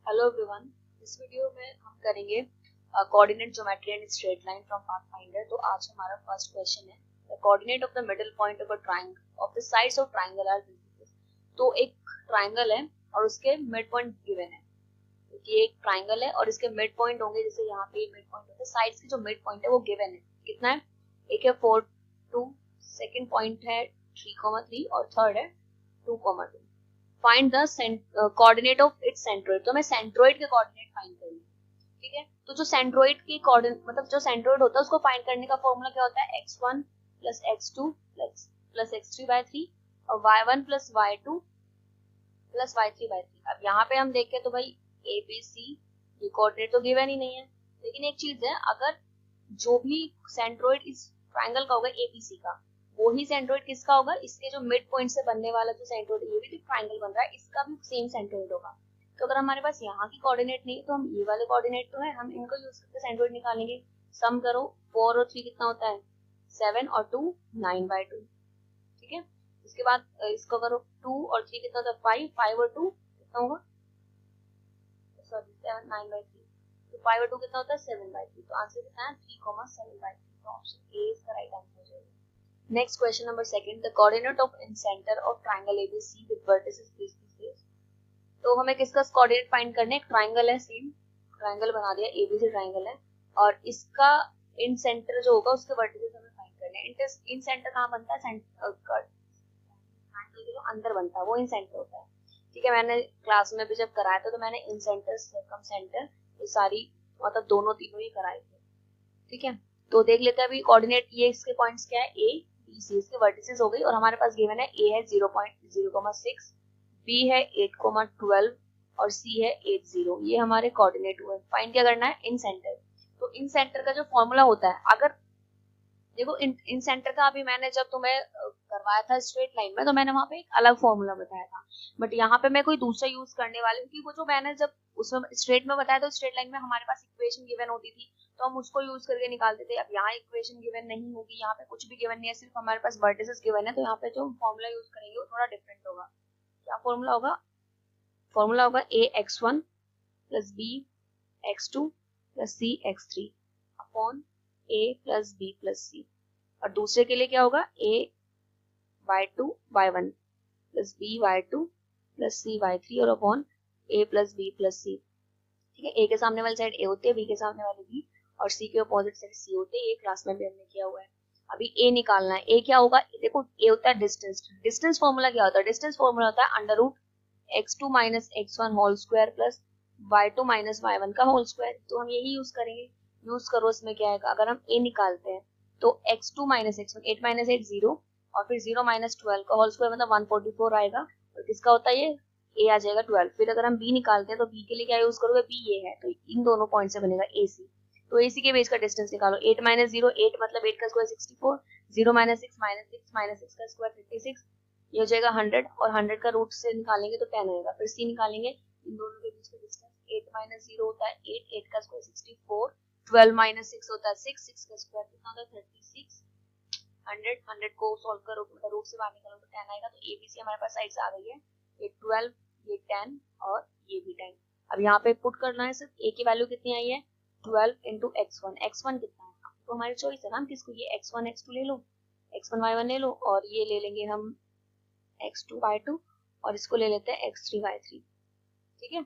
Hello everyone, इस video में हम करेंगे coordinate geometry and straight line from Pathfinder. तो आज हमारा फर्स्ट क्वेश्चन है the coordinate of the middle point of a triangle of the sides of triangle are this. तो एक ट्रायंगल है और उसके मिड पॉइंट गिवन है। ये एक ट्रायंगल है और इसके मिड पॉइंट होंगे, जैसे यहाँ पे मिड पॉइंट होता है, साइड्स के जो मिड पॉइंट है वो गिवन है। कितना है? एक है 4, 2, सेकंड पॉइंट है 3, 3 और थर्ड है 2, 2। Find the coordinate of its centroid. तो मैं सेंट्रोइड के कोऑर्डिनेट फाइंड करूंगी। ठीक है, तो जो सेंट्रोइड की कोऑर्डिनेट मतलब जो सेंट्रोइड होता है उसको फाइंड करने का फॉर्मूला क्या होता है? x1 plus x2 plus x3/3 और y1 plus y2 plus y3/3। अब यहाँ पे हम देखें तो भाई ए बी सी ये कोऑर्डिनेट तो गिवन ही नहीं है, लेकिन एक चीज है, अगर जो भी सेंट्रोइड इस ट्रायंगल का होगा एबीसी का, वो ही सेंट्रोइड किसका होगा? इसके जो मिड पॉइंट से बनने वाला जो सेंट्रोइड, ये भी तो ट्रायंगल बन रहा है, इसका भी सेम सेंट्रोइड होगा। तो अगर हमारे पास यहाँ की कोऑर्डिनेट नहीं है तो हम ये वाले कोऑर्डिनेट तो है, हम इनको यूज करके सेंट्रोइड निकालेंगे। सम करो, 4 और 3 कितना होता है? 7 और 2 9/2। ठीक है, इसके बाद इसको करो, 2 और 3 कितना होता है? 5, 5 और 2 कितना होगा? सॉरी 7 9/3। तो 5 और 2 कितना होता है? 7/3। तो आंसर कितना है? 3, 7/3। तो ऑप्शन ए इसका राइट आंसर हो जाएगा। Next question number second, the coordinate of in center of triangle ABC with vertices this. तो हमें किसका कोऑर्डिनेट फाइंड करने? एक ट्रायंगल है, सेम ट्रायंगल बना दिया, एबीसी ट्रायंगल है और इसका इन सेंटर जो होगा उसके वर्टिसेस हमें फाइंड करने हैं। इन सेंटर कहाँ बनता है? ट्रायंगल के जो अंदर बनता है वो इन सेंटर होता है। ठीक है, मैंने क्लास में भी जब कराया था तो मैंने इन सेंटर, सर्कम सेंटर, ये सारी मतलब दोनों तीनों ही कराए थे। ठीक है, तो देख लेते हैं अभी कोऑर्डिनेट। ये इसके पॉइंट्स क्या है? ए बी सी, इसके वर्टिसेस हो गई और हमारे पास गिवन है ए है 0.0,6, बी है 8,12 और सी है 80। ये हमारे कोऑर्डिनेट हुए। फाइंड क्या करना है? इन सेंटर। तो इन सेंटर का जो फॉर्मूला होता है, अगर देखो इन सेंटर का अभी मैंने जब तुम्हें करवाया था स्ट्रेट लाइन में तो मैंने वहां पे एक अलग फॉर्मूला बताया था, बट यहाँ पे मैं कोई दूसरा यूज करने वाली हूँ, क्योंकि वो जो मैंने जब उसमें स्ट्रेट में बताया था, स्ट्रेट लाइन में हमारे पास इक्वेशन गिवन होती थी तो हम उसको यूज करके निकालते थे। अब यहाँ इक्वेशन गिवन नहीं होगी, यहाँ पे कुछ भी गिवन नहीं है, सिर्फ हमारे पास वर्टिसेस गिवन है, तो यहाँ पे जो फॉर्मूला यूज करेंगे वो थोड़ा डिफरेंट होगा। क्या फॉर्मूला होगा? फॉर्मूला होगा a x1 plus b x2 plus c x3 upon a plus b plus c. और दूसरे के लिए क्या होगा? a y2 y1 plus b y2 plus c y3 और upon a plus b plus c। ठीक है, a के सामने वाली साइड a होती है, b के सामने वाली b और c के अपोजिट साइड c होती है। ये क्लास में भी हमने किया हुआ है। अभी a निकालना है। a क्या होगा? देखो a होता है डिस्टेंस। डिस्टेंस फॉर्मूला क्या होता है? डिस्टेंस फॉर्मूला होता है under root x2 minus x1 whole square plus y2 minus y1 का होल स्क्वायर। तो हम यही यूज करेंगे। यूज करो, इसमें क्या आएगा? अगर हम a निकालते हैं तो x2 माइनस x1, 8 माइनस 8 0 और फिर 0 माइनस 12 का होल स्क्वायर मतलब 144 आएगा। और किसका होता है? ये a आ जाएगा 12। फिर अगर हम b निकालते हैं तो b के लिए क्या यूज करोगे? b ये है, तो इन दोनों पॉइंट से बनेगा ac। तो ac के बेस का डिस्टेंस निकालो। 8 माइनस 0 8 मतलब 8 का स्क्वायर 64, 0 माइनस 6 माइनस 6 का स्क्वायर 36, ये हो जाएगा 100 और 100 का रूट से निकालेंगे तो 10 आएगा। फिर c निकालेंगे, इन दोनों के बीच का डिस्टेंस 8 माइनस 0 होता है 8, 8 का स्क्वायर 64, 12 माइनस 6 होता है 6, 6 का स्क्वायर कितना होता है 36, 100, 100 को सॉल्व करो मतलब रूट से बाहर निकालो तो 10 आएगा। तो एबीसी हमारे पास साइड से आ गई है, ये 12, ये 10 और ये भी 10। अब यहाँ पे पुट करना है, सिर्फ ए की वैल्यू कितनी आई है? 12 इंटू x1। x1 कितना है? तो हमारी चॉइस है ना, हम किसको? ये x1 x2 ले लो, x1 y1 ले लो और ये ले लेंगे हम x2 y2 और इसको ले लेते हैं x3 y3। ठीक है,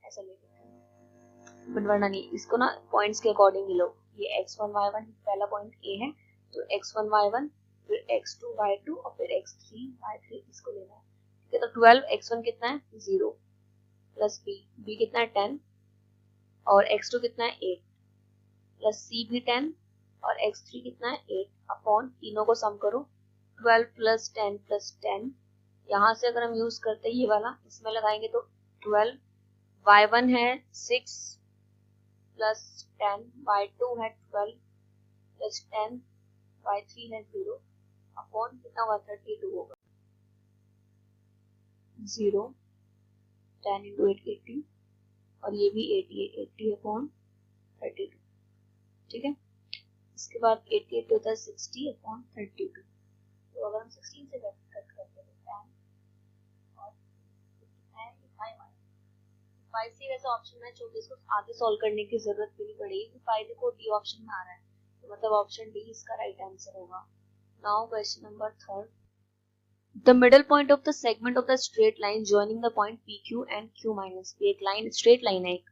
ऐसा ले लेते हैं, बट वरना नहीं, इसको ना पॉइंट्स के अकॉर्डिंग लो। ये x1 y1 पहला पॉइंट a है तो x1 y1 फिर x2 y2 और फिर x3 y3 इसको लेना है। ठीक है, तो 12 x1 कितना है? 0 प्लस b कितना है? 10 और x2 कितना है? 8 प्लस c भी 10 और x3 कितना है? 8 अपॉन तीनों को सम करो, 12 प्लस 10 प्लस 10। यहाँ से अगर हम यूज करते हैं ये वाला, इसमें लगाएंगे तो 12 y1 है 6 प्लस 10 y2 है 12 प्लस 10 y3 है 0 अपॉन कितना होगा? 32 होगा। 0 10 इंटू 8 80 और ये भी 80 है, 80 अपॉन 32। ठीक है, इसके बाद 88 होता है 60 अपॉन 32। तो अगर हम 16 से कट करते हैं तो 10 और 5 फाइव सी वैसे ऑप्शन में छोटे इसको आगे सॉल्व करने की जरूरत भी नहीं पड़ेगी, फाइव देखो डी ऑप्शन में आ रहा है, तो मतलब ऑप्शन डी इसका राइट आंसर होगा। Now question number third, the middle point of the segment of the straight line joining the point P Q and Q minus P, एक लाइन स्ट्रेट लाइन है एक,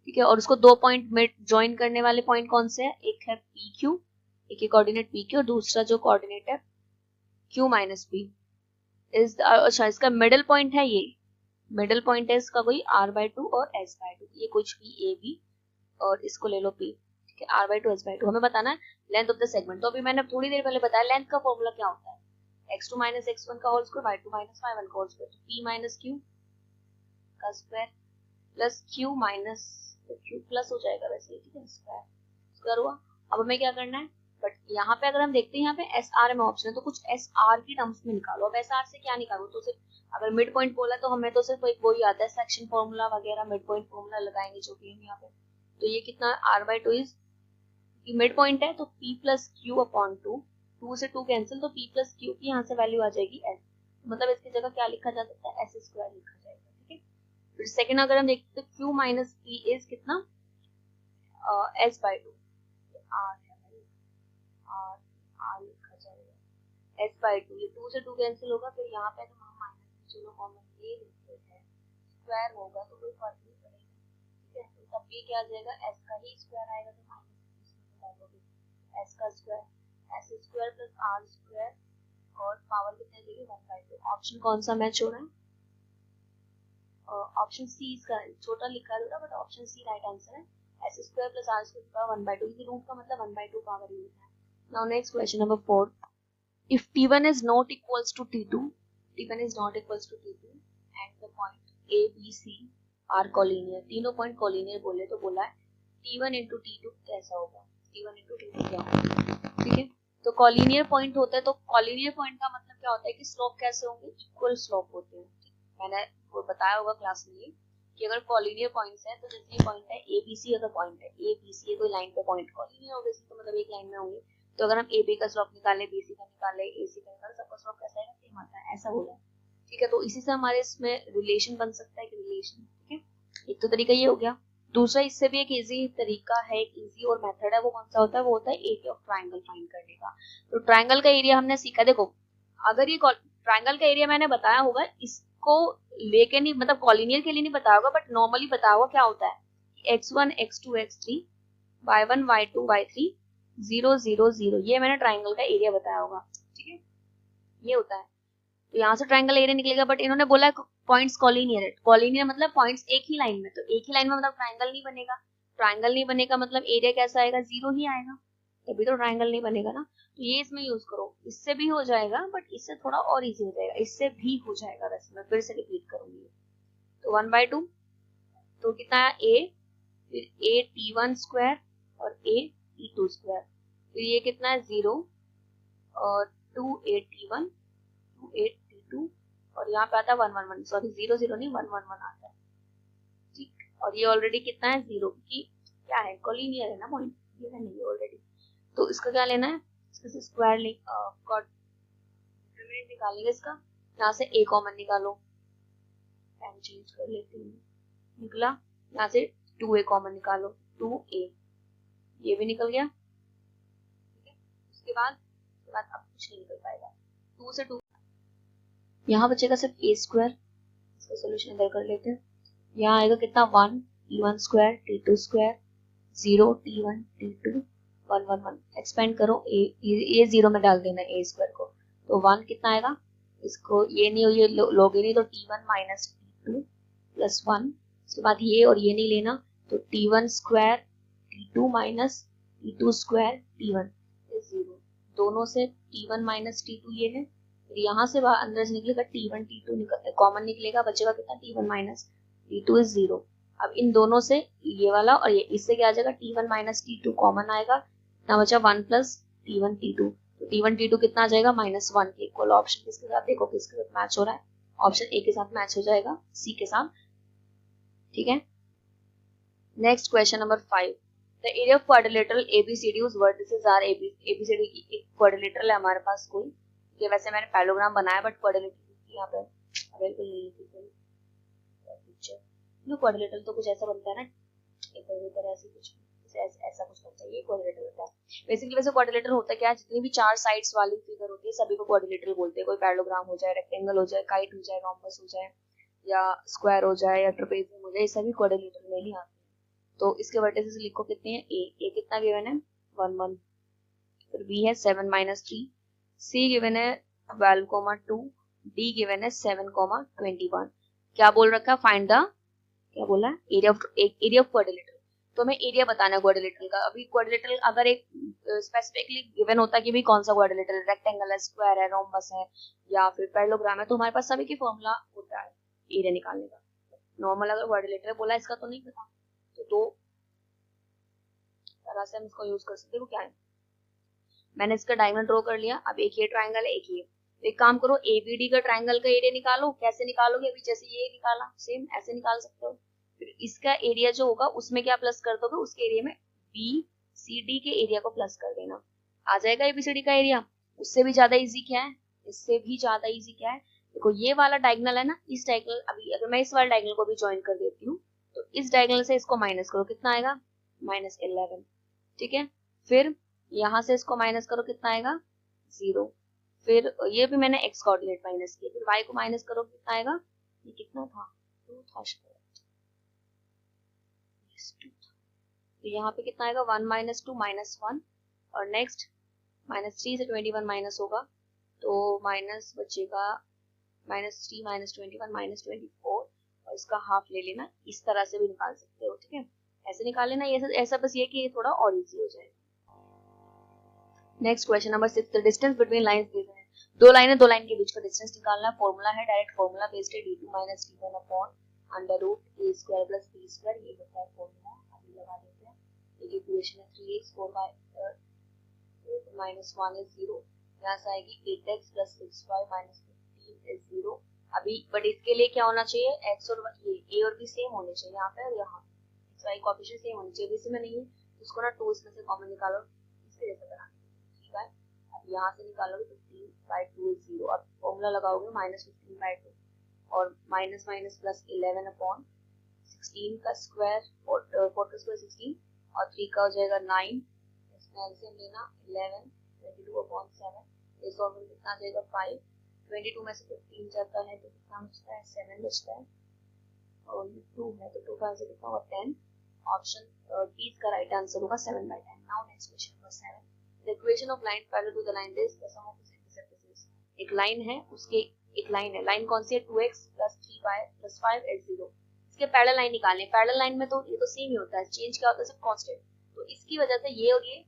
ठीक है, और उसको दो पॉइंट में ज्वाइन करने वाले पॉइंट कौन से हैं, एक है पी क्यू, एक है कोऑर्डिनेट पी क्यू, और दूसरा जो कोऑर्डिनेट है क्यू माइनस पी इज, अच्छा इसका मिडल पॉइंट है, ये मिडल पॉइंट है इसका कोई r/2 और s/2, ये कुछ भी ए बी और इसको ले लो p, ठीक है, r/2 s/2, हमें बताना है लेंथ ऑफ द सेगमेंट। तो अभी मैंने थोड़ी देर पहले बताया लेंथ का फॉर्मूला क्या होता है, x2 माइनस x1 का whole square, y2 minus y1 का होल स्क्वायर, तो p माइनस q का square plus q minus q plus हो जाएगा वैसे, ठीक है, स्क्वायर स्क्वायर हुआ। अब हमें क्या करना है, बट यहाँ पे अगर हम देखते हैं यहाँ पे एस आर में ऑप्शन है, तो कुछ एस आर की टर्म्स में निकालो। अब एस आर से क्या निकालो, तो सिर्फ अगर मिड पॉइंट बोला तो हमें तो सिर्फ एक वही आता है सेक्शन फॉर्मूला वगैरह, मिड पॉइंट फॉर्मूला लगाएंगे जो भी हम यहाँ पे। तो ये कितना r/2 इज, मिड पॉइंट है तो p प्लस क्यू अपॉन 2, 2 से 2 कैंसिल, तो p प्लस क्यू की यहाँ से वैल्यू आ जाएगी s, मतलब इसकी जगह क्या लिखा जा सकता है, s स्क्वायर लिखा जाएगा, ठीक है। फिर सेकंड अगर हम देखते हैं q माइनस p इज कितना, s/2, r लिखा जाएगा s/2, ये 2 से 2 कैंसिल होगा, फिर यहाँ पे तो हम माइनस चलो कॉमन ले लेते हैं, स्क्वायर होगा तो कोई फर्क नहीं पड़ेगा, ठीक है। तो तब ये क्या आ जाएगा, s का ही स्क्वायर आएगा, तो माइनस s का square, s square plus r square, और पावर कितने देगी 1/2। ऑप्शन कौन सा मैच हो रहा है, ऑप्शन सी इसका छोटा लिखा है but option C right answer है, s square plus r square का 1/2, इसी रूट का मतलब 1/2 पावर यूज है। Now next question number 4. If T1 is not equals to T2 and the point A, B, C are collinear, तीनों point collinear बोले तो बोला है T1 into T2 कैसा होगा, T1 into T2 क्या होगा, ठीक है। तो collinear पॉइंट होता है, तो collinear पॉइंट का मतलब क्या होता है कि स्लोप कैसे होंगे, इक्वल स्लोप होते हैं। मैंने वो बताया होगा क्लास में कि अगर collinear पॉइंट्स हैं, तो जैसे ये पॉइंट है ABC, अगर पॉइंट है ABC कोई लाइन पे पॉइंट collinear होगा, तो मतलब एक लाइन में होंगे। तो अगर हम AB का स्लोप निकाले, BC का निकाले, AC का निकाले, सबका स्लोप कैसा है, सेम आता है, ऐसा होगा, ठीक है। तो इसी से हमारे इसमें रिलेशन बन सकता है, कि रिलेशन, ठीक है। एक तो तरीका ये हो गया, दूसरा इससे भी एक इजी तरीका है, एक इजी और मेथड है, वो कौन सा होता है, वो होता है एरिया ऑफ ट्राइंगल फाइंड करने का। तो ट्राइंगल का एरिया हमने सीखा, देखो अगर ये ट्राइंगल का एरिया मैंने बताया होगा, इसको लेके नहीं, मतलब कॉलिनियर के लिए नहीं बताया होगा, बट नॉर्मली बताया होगा क्या होता है, x1 x2 x3 y1 y2 y3 0 0 0, ये मैंने ट्राइंगल का एरिया बताया होगा, ठीक है, ये होता है। तो यहाँ से ट्राइंगल एरिया निकलेगा, बट इन्होंने बोला पॉइंट्स कॉलिनियर है, कॉलिनियर मतलब पॉइंट्स एक ही लाइन में, तो एक ही लाइन में मतलब ट्राइंगल नहीं बनेगा, ट्राइंगल नहीं बनेगा मतलब एरिया कैसा आएगा, 0 ही आएगा, तभी तो ट्राइंगल नहीं बनेगा ना। तो ये इसमें यूज करो, इससे भी हो जाएगा, बट इससे थोड़ा और इजी हो जाएगा, इससे भी हो जाएगा, वैसे मैं फिर से रिपीट करूंगी। तो 1/2, तो कितना है a, फिर a t1 स्क्वायर और a t2 स्क्वायर, फिर ये कितना है 0 और 2a t1 2a t2, और यहाँ पे आता है 1 1 1, सॉरी 0 0 नहीं 1 1 1 आता है, ठीक। और ये ऑलरेडी कितना है 0, क्योंकि क्या है कॉलिनियर है ना पॉइंट, ये है नहीं ऑलरेडी। तो इसका क्या लेना है, इसका स्क्वायर निकालेंगे इसका, यहाँ से a कॉमन निकालो, पेन चेंज कर लेती हूँ, निकला, यहाँ से 2a कॉमन निकालो, 2a, ये भी निकल गया, ठीक है। उसके बाद अब कुछ नहीं निकल पाएगा, 2 से 2 यहाँ बचेगा सिर्फ a स्क्वायर, इसका सॉल्यूशन इधर कर लेते हैं। यहाँ आएगा कितना 1 t1 square t2 square 0 t1 t2 1 1 1, expand करो ये 0 में डाल देना a स्क्वायर को, तो 1 कितना आएगा, इसको ये नहीं ये लोगे नहीं, तो t1 माइनस t2 प्लस 1, उसके बाद ये और ये नहीं लेना, तो t1 square t2 minus t2 square t1 is 0, दोनों से t1 माइनस t2 ये है, फिर यहाँ से बाहर अंदर से निकलेगा t1 t2 कॉमन निकलेगा, बचेगा कितना t1 माइनस t2 इज 0। अब इन दोनों से ये वाला और ये, इससे क्या आ जाएगा t1 माइनस t2 कॉमन आएगा, ना बचा 1 प्लस t1 t2, तो t1 t2 कितना आ जाएगा -1 के इक्वल। ऑप्शन किसके साथ, देखो किसके साथ मैच हो रहा है, ऑप्शन ए के साथ मैच हो जाएगा, सी के साथ, ठीक है। Next question number 5, the area of quadrilateral ABCD उस वर्टिसेस आर एबीसीडी की एक क्वाड्रिलेटरल है हमारे पास कोई, ये वैसे मैंने पैरेललोग्राम बनाया बट क्वाड्रिलेटरल यहाँ पे अवेलेबल नहीं है पिक्चर। क्यों क्वाड्रिलेटरल तो कुछ ऐसा बनता है ना, इक्विलेटरल ऐसे कुछ ऐसा कुछ बनता है, ये क्वाड्रिलेटरल होता है बेसिकली। वैसे क्वाड्रिलेटरल होता क्या है, जितनी भी 4 साइड्स वाली फिगर होती है सभी को क्वाड्रिलेटरल बोलते हैं। कोई पैरेललोग्राम हो जाए, रेक्टेंगल हो जाए, काइट हो जाए, रोम्बस हो जाए, या स्क्वायर हो जाए, या ट्रेपेजियम हो जाए, ये सभी क्वाड्रिलेटरल में ही आते हैं। तो इसके वर्टिसेस लिखो कितने हैं, ए कितना गिवन है 1 1, फिर बी है 7 -3, सी गिवन है 12,2, डी गिवन है 7,21। क्या बोल रखा है, फाइंड द, क्या बोला है, एरिया ऑफ क्वाड्रिलेटरल। तो हमें एरिया बताना है क्वाड्रिलेटरल का। अभी क्वाड्रिलेटरल अगर एक स्पेसिफिकली गिवन होता है कि भाई कौन सा क्वाड्रिलेटरल, रेक्टेंगल है, स्क्वायर है, रोम्बस है, या फिर पैरेललोग्राम है, तो हमारे पास सभी की फॉर्मूला होता है एरिया निकालने का। नॉर्मल अगर क्वाड्रिलेटरल बोला इसका तो नहीं पता, तो दो तरह से हम इसको यूज कर सकते हैं। क्या है, मैंने इसका डायगोनल ड्रॉ कर लिया। अब एक ये ट्राइंगल है, एक ये, एक काम करो एबीडी का ट्राइंगल का एरिया निकालो। कैसे निकालोगे, अभी जैसे ये निकाला सेम ऐसे निकाल सकते हो। फिर इसका एरिया जो होगा उसमें क्या प्लस कर दोगे, उसके एरिया में बी सी डी के एरिया को प्लस कर देना, आ जाएगा एबीसीडी का एरिया। उससे भी ज्यादा इजी क्या है, इससे भी ज्यादा इजी क्या है, देखो ये वाला डायगोनल है ना, इस डायगोनल, अभी अगर मैं इस वाले डायगोनल को भी ज्वाइन कर देती हूँ तो इस डायगोनल से इसको माइनस करो, कितना आएगा -11, ठीक है। फिर यहाँ से इसको माइनस करो, कितना आएगा 0। फिर ये भी मैंने x कोऑर्डिनेट माइनस किया, फिर y को माइनस करो, कितना आएगा, ये कितना था 2 था शायद, तो यहाँ पे कितना आएगा 1 -2 -1, और नेक्स्ट -3 से 21 माइनस होगा तो माइनस बचेगा -3 -21 -24, और इसका हाफ ले लेना। इस तरह से भी निकाल सकते हो, ठीक है, ऐसे निकाल लेना। ये ऐसा बस ये कि ये थोड़ा और इजी हो जाएगा। Next question number 6, the distance between lines given है। दो लाइन के बीच का डिस्टेंस निकालना है। फॉर्मूला है, डायरेक्ट फॉर्मूला बेस्ड है, d2 - d1 upon √a² + b², ये होता है फॉर्मूला। अभी लगा देते हैं, एक इक्वेशन है 3x 4y -1 is 0, यहाँ से आएगी 8x + 6y - 15 is 0। अभी बट इसके लिए क्या होना चाहिए, x और ये a और b सेम होने चाहिए यहाँ पे, और यहाँ x y कोएफिशिएंट सेम होने चाहिए। इसी में नहीं है उसको ना 2 इसमें से कॉमन निकालो, इसके जैसा बनाना, ठीक है। अब यहाँ से निकालोगे 15/2 is 0। अब फॉर्मूला लगाओगे -15/2 और माइनस प्लस 11 अपॉन 16 का स्क्वायर, 4 का स्क्वायर 16, और 3 का हो जाएगा 9, इसमें एलसीएम लेना 11, 22 अपॉन 7, ये सॉल्व कितना आ जाएगा 5, 22 में से 15 जाता है तो कितना बचता है 7 बचता है, और 2 है तो 2 का आंसर कितना होगा 10। ऑप्शन डी इसका राइट आंसर होगा 7/10। Now next question number 7, the equation of line parallel to the line this the sum of its intercepts. एक लाइन है, उसके एक लाइन है, लाइन कौन सी है 2x + 3y + 5 is 0। इसके पैरेलल लाइन निकालने, पैरेलल लाइन में तो ये तो सेम ही होता है, चेंज क्या होता है सिर्फ कांस्टेंट, तो इसकी वजह से ये और ये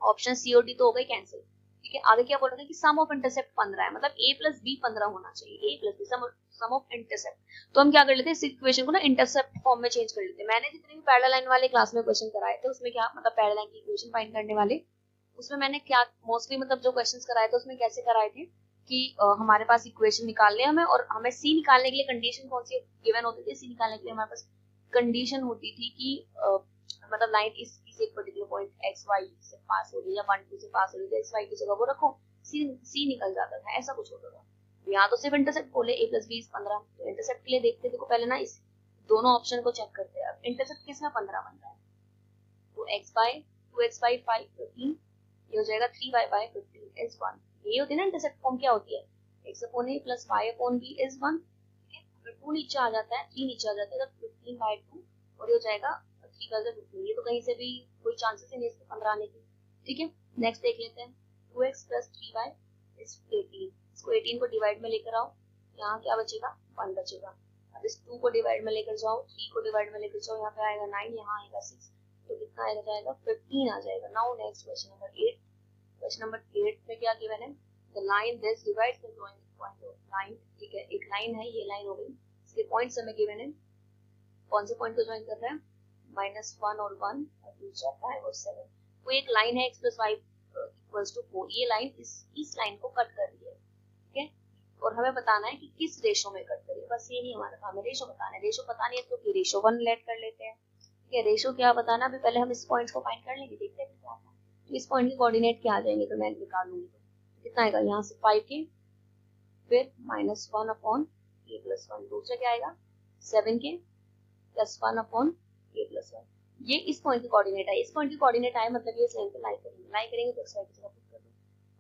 ऑप्शन सी और डी तो हो गई कैंसिल, ठीक है। आगे क्या बोल रहा है कि सम ऑफ इंटरसेप्ट 15 है, मतलब a + b 15 होना चाहिए, a + b sum of intercept. तो हम क्या कर लेते हैं, इस इक्वेशन को ना इंटरसेप्ट फॉर्म में चेंज कर लेते हैं। मैंने जितने भी पैरेलल लाइन वाले क्लास में क्वेश्चन कराए थे उसमें क्या, मतलब पैरेलल लाइन की इक्वेशन फाइंड करने वाले, उसमें मैंने क्या मोस्टली मतलब जो क्वेश्चंस कराए थे उसमें कैसे कराए थे कि हमारे पास इक्वेशन निकालने हमें, और हमें सी निकालने के लिए कंडीशन कौन सी गिवन होती थी, सी निकालने के लिए हमारे पास कंडीशन होती थी कि मतलब लाइन इस एक पर्टिकुलर पॉइंट एक्स वाई से पास हो रही है या 1 2 से पास हो रही है, तो एक्स वाई की जगह वो रखो, सी निकल जाता था, ऐसा कुछ होता था। यहाँ तो सिर्फ इंटरसेप्ट बोले a + b = 15, तो इंटरसेप्ट के लिए देखते देखो पहले ना इस दोनों ऑप्शन को चेक करते हैं। अब इंटरसेप्ट किसमें 15 बनता है, तो x/2x/5 15, ये हो जाएगा 3y/15 is 1। ये होती है ना इंटरसेप्ट फॉर्म, क्या होती है x/a + y/b is 1, ठीक है। अगर 2 नीचे आ जाता है, 3 नीचे आ जाता है तो 15/2, और ये हो जाएगा 3 का 15, ये तो कहीं से भी कोई चांसेस ही नहीं इसके 15 आने की, ठीक है। नेक्स्ट देख लेते हैं, 2x + 3y is 18, इसको 18 को डिवाइड में लेकर आओ, यहाँ क्या बचेगा 1 बचेगा। अब इस 2 को डिवाइड में लेकर जाओ, 3 को डिवाइड में लेकर जाओ, यहाँ पे आएगा 9, यहाँ आएगा 6, तो कितना आएगा जाएगा 15 आ जाएगा। Now next question number 8, question number 8 में क्या गिवन है, the line this divides the point of line, ठीक है। एक लाइन है, ये लाइन हो गई, इसके पॉइंट्स हमें गिवन है, कौन से पॉइंट को ज्वाइन कर रहा है -1 और 1, और दूसरा 5 और 7। कोई एक लाइन है x + y = 4, ये लाइन इस लाइन को कट कर रही है, ठीक है, और हमें बताना है कि किस रेशो में कट कर रही है, बस ये नहीं हमारा काम है, रेशो बताना है। रेशो पता नहीं है तो कि रेशो 1 लेट कर लेते हैं, ठीक है। रेशो क्या बताना, अभी पहले हम इस पॉइंट्स को फाइंड कर लेंगे, देखते हैं क्या आता है। तो इस पॉइंट के कोऑर्डिनेट क्या आ जाएंगे, तो मैं निकाल लूंगी, तो कितना आएगा यहाँ से 5 के, फिर -1 अपॉन a + 1, दूसरा क्या आएगा 7 के, प्लस 1 अपॉन के प्लस 1। ये इस पॉइंट की कोऑर्डिनेट है, इस पॉइंट की कोऑर्डिनेट है मतलब ये इस लाइन पे लाई करेंगे तो x y की जगह पुट कर दो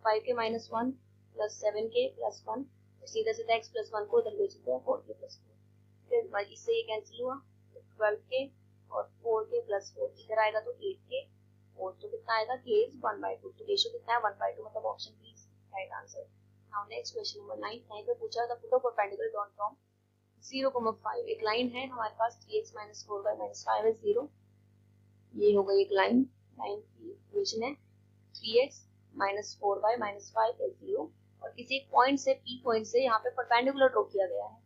5k minus 1 plus 7k plus 1, सीधा सीधा x प्लस 1 को उधर भेज दो 4k प्लस 4, फिर इससे ये कैंसिल हुआ 12k और 4k प्लस 4 इधर आएगा तो 8k और तो कितना आएगा k is 1/2, तो रेशियो कितना है 1/2, मतलब option B is right answer. Now next question number 9 यहाँ पे पूछा था put a perpendicular drawn from 0,5, एक लाइन है हमारे पास 3x - 4y - 5 is 0, ये हो गई एक लाइन की इक्वेशन है 3x - 4y - 5 is 0 और किसी एक पॉइंट से p पॉइंट से यहाँ पे परपेंडिकुलर ड्रॉ किया गया है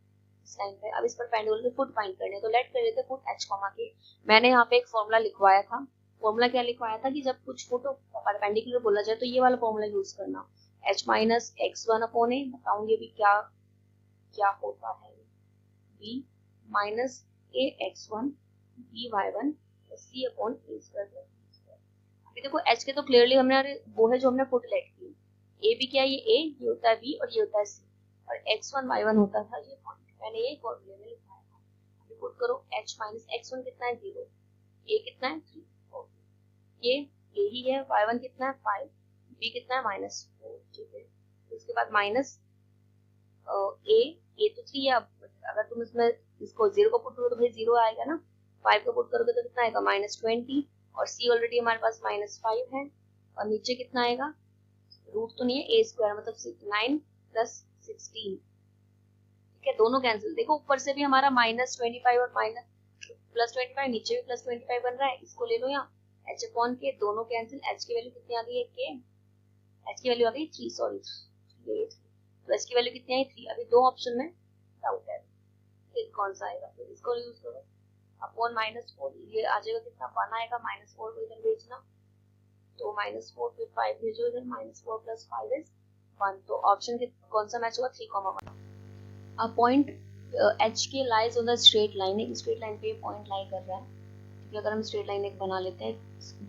इस लाइन पे। अब इस परपेंडिकुलर के फुट फाइंड करने, तो लेट कर लेते हैं फुट h, के मैंने यहाँ पे एक फॉर्मूला लिखवाया था। फॉर्मूला क्या लिखवाया था कि जब कुछ फुट परपेंडिकुलर बोला जाए तो ये वाला फॉर्मूला यूज करना, h - x1 अपॉन a, बताऊंगी भी क्या क्या होता है, b minus a x1 b y1 c upon a square. अभी देखो h के तो क्लियरली हमने वो है जो हमने फुट लेट की, a भी क्या है, ये होता है b और ये होता है c, और x1 y1 होता था ये पॉइंट, मैंने ये फॉर्मूले में लिखा था। अभी पुट करो h माइनस x1 कितना है 0, a कितना है 3, ये a ही है, y1 कितना है 5, b कितना है -4, ठीक है। उसके बाद माइनस a तो 3 है, अब अगर तुम इसमें इसको 0 को पुट करो तो भाई 0 आएगा ना, 5 को पुट करोगे तो कितना आएगा -20, और c ऑलरेडी हमारे पास -5 है, और नीचे कितना आएगा, रूट तो नहीं है, a स्क्वायर मतलब 9 प्लस 16, ठीक है, दोनों कैंसिल। देखो ऊपर से भी हमारा -25 और +25, नीचे भी +25 बन रहा है, इसको ले लो यहाँ h अपॉन के, दोनों कैंसिल, h की वैल्यू कितनी आ गई है k, h की वैल्यू आ गई 3, सॉरी तो h की वैल्यू कितनी आई 3। अभी दो ऑप्शन में डाउट है, फिर कौन सा आएगा, फिर इसको यूज करो अपॉन -4, ये आ जाएगा कितना 1 आएगा, -4 को इधर भेजना तो -4 फिर 5 भेजो इधर, -4 + 5 is 1, तो ऑप्शन कौन सा मैच हुआ 3,1। अ पॉइंट h के lies on the straight line, एक स्ट्रेट लाइन पे पॉइंट लाई कर रहा है, ठीक है। अगर हम स्ट्रेट लाइन एक बना लेते हैं,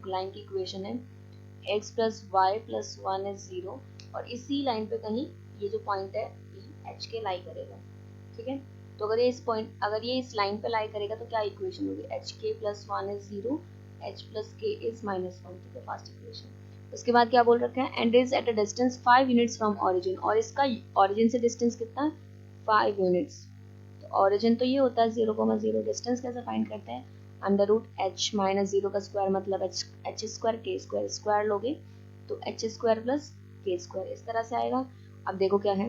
लाइन की इक्वेशन है x + y + 1 is 0, और इसी लाइन पे कहीं ये जो पॉइंट है h के लाई करेगा, ठीक है। तो अगर ये इस लाइन पे लाई करेगा तो क्या इक्वेशन होगी, hk + 1 is 0, h + k is -1, ठीक है, फर्स्ट इक्वेशन। उसके बाद क्या बोल रखा है, and is at a distance 5 units from origin, और इसका ऑरिजिन से डिस्टेंस कितना है 5 यूनिट्स, तो ऑरिजिन तो ये होता है 0,0, डिस्टेंस कैसे फाइंड करते हैं, √h - 0 का स्क्वायर मतलब h square k square, square लोगे तो h स्क्वायर + k स्क्वायर, इस तरह से आएगा। अब देखो क्या है,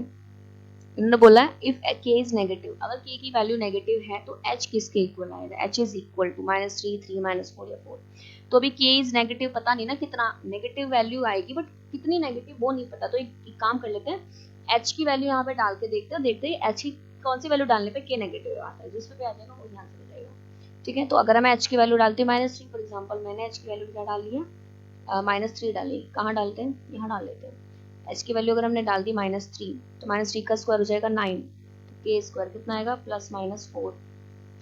इन्होंने बोला है इफ k इज नेगेटिव, अगर k की वैल्यू नेगेटिव है तो h किसके इक्वल आएगा, h इज इक्वल टू -3, 3 -4 या 4, तो अभी k इज नेगेटिव पता नहीं ना कितना नेगेटिव वैल्यू आएगी, बट कितनी नेगेटिव वो नहीं पता, तो एक काम कर लेते हैं h की वैल्यू यहाँ पे डाल के देखते हैं h की कौन सी वैल्यू डालने पे k नेगेटिव आता है, जिस पे आ जाएगा वो यहाँ से हो जाएगा, ठीक है। तो अगर मैं h की वैल्यू डालती हूँ -3 फॉर एग्जाम्पल, मैंने h की वैल्यू क्या डाल लिया -3 डाली, कहाँ डालते हैं, यहाँ डाल लेते हैं, h की वैल्यू अगर हमने डाल दी -3 तो -3 का स्क्वायर हो जाएगा 9, तो k स्क्वायर कितना आएगा +-4,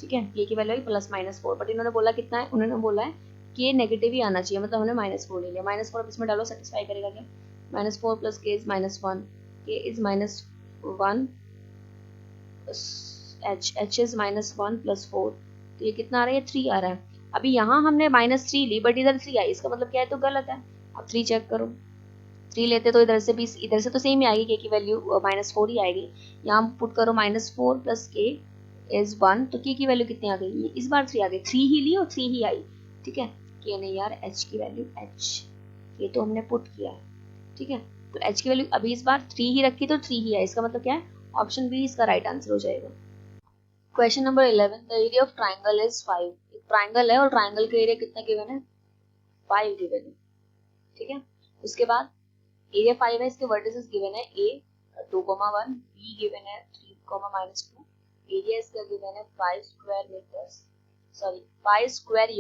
ठीक है, k की वैल्यू आई +-4, बट इन्होंने बोला कितना है, उन्होंने बोला है k नेगेटिव ही आना चाहिए, मतलब हमने -4 ले लिया, -4 इसमें डालो सेटिस्फाई करेगा क्या, -4 + k is -1, k is -1, h is -1 + 4, तो ये कितना आ रहा है, 3 आ रहा है। अभी यहाँ हमने -3 ली बट इधर 3 आई, इसका मतलब क्या है, तो गलत है। अब 3 चेक करो, 3 लेते तो इधर से तो सेम ही आएगी, k की वैल्यू -4 ही आएगी, यहाँ पुट करो -4 + k is 1, तो k की वैल्यू कितनी आ गई, इस बार 3 आ गई, 3 ही ली और 3 ही आई, ठीक है। k नहीं यार, h की वैल्यू k तो हमने पुट किया है, ठीक है, तो h की वैल्यू अभी इस बार 3 ही रखी तो 3 ही आई, इसका मतलब क्या है, ऑप्शन बी इसका राइट आंसर हो जाएगा। Question number 11, the area of triangle is 5, एक ट्राइंगल है और ट्राइंगल का एरिया कितना गिवन है 5 गिवन है, ठीक है। उसके बाद एरिया 5 है, इसके वर्टिसेस गिवन है a 2,1, b गिवन है 3, -2, एरिया इसका गिवन है 5 square metres, sorry 5 square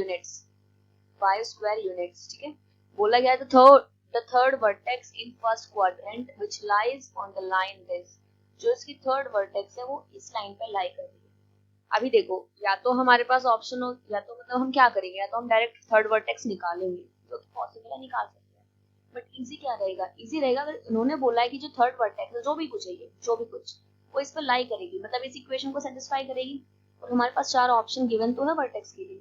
units, ठीक है। बोला गया है the third vertex in first quadrant which lies on the line this, जो इसकी थर्ड वर्टेक्स है वो इस लाइन पे लाई कर रही है। अभी देखो, या तो हमारे पास ऑप्शन हो, या तो मतलब हम क्या करेंगे, या तो हम डायरेक्ट थर्ड वर्टेक्स निकालेंगे, जो कि पॉसिबल है, निकाल सकते हैं, बट इजी क्या रहेगा, इजी रहेगा अगर इन्होंने बोला है कि जो थर्ड वर्टेक्स है, जो भी कुछ है ये, जो भी कुछ वो इस पर लाई करेगी, मतलब इस इक्वेशन को सेटिस्फाई करेगी, और हमारे पास 4 ऑप्शन गिवन तो है वर्टेक्स के लिए,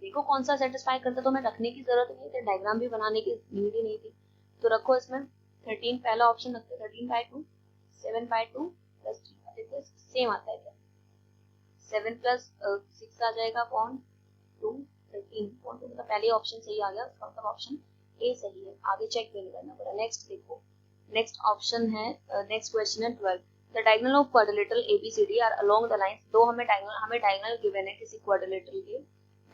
देखो कौन सा सेटिस्फाई करता, तो हमें रखने की जरूरत नहीं थी, डायग्राम भी बनाने की नीड ही नहीं थी। तो रखो इसमें 13 पहला ऑप्शन रखते हैं, 13/2 7/2 प्लस 3, अब देखते हैं सेम आता है क्या, 7 प्लस 6 आ जाएगा अपॉन 2, 13 अपॉन 2, मतलब पहले ऑप्शन सही आ गया, इसका मतलब ऑप्शन ए सही है, आगे चेक भी नहीं करना पड़ा। नेक्स्ट देखो, नेक्स्ट ऑप्शन है, नेक्स्ट क्वेश्चन है 12, the diagonal of quadrilateral ABCD are along the lines, दो हमें डायगोनल गिवन है किसी क्वाड्रिलेटरल के,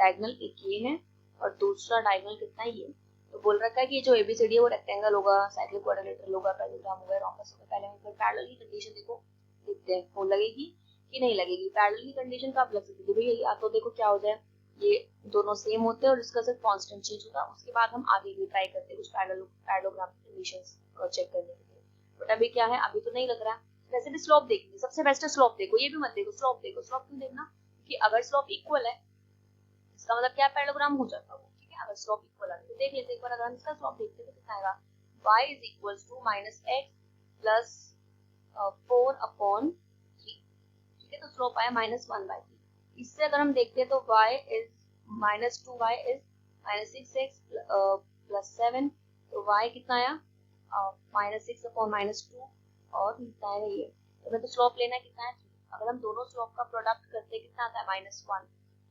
डायगोनल एक ये है और दूसरा डायगोनल कितना ये, तो बोल रखा है कि जो एबीसीडी है वो रेक्टेंगल होगा, साइक्लिक क्वाड्रिलेटरल होगा, पैरेललोग्राम होगा, रोम्बस होगा। पहले हम पैरेलल की कंडीशन देखो, देखते हैं वो लगेगी कि नहीं लगेगी। पैरेलल की कंडीशन का आप लग सकते हो भैया, या तो देखो क्या हो जाए, ये दोनों सेम होते हैं और इसका सिर्फ कांस्टेंट चेंज होता है, उसके बाद हम आगे भी ट्राई करते हैं कुछ पैरेललोग्राम की कंडीशंस को चेक करने के लिए। बट अभी क्या है, अभी तो नहीं लग रहा है। वैसे भी स्लोप देखेंगे, सबसे बेस्ट है स्लोप देखो, ये भी मत देखो, स्लोप देखो। स्लोप क्यों देखना, कि अगर स्लोप इक्वल है इसका मतलब क्या, पैरेललोग्राम हो जाता है वो, ठीक है। अगर स्लोप इक्वल है तो देख लेते हैं एक बार, अगर हम इसका स्लोप देखते हैं तो कितना आएगा, y is equals to -x plus 4/3, ठीक है। तो स्लोप आया -1/3। इससे अगर हम देखते हैं तो y is -2y is -6x plus 7, तो y कितना आया -6/-2 और कितना है ये, तो हमें तो स्लोप लेना है कितना है 3। अगर हम दोनों स्लोप का प्रोडक्ट करते हैं कितना आता है -1,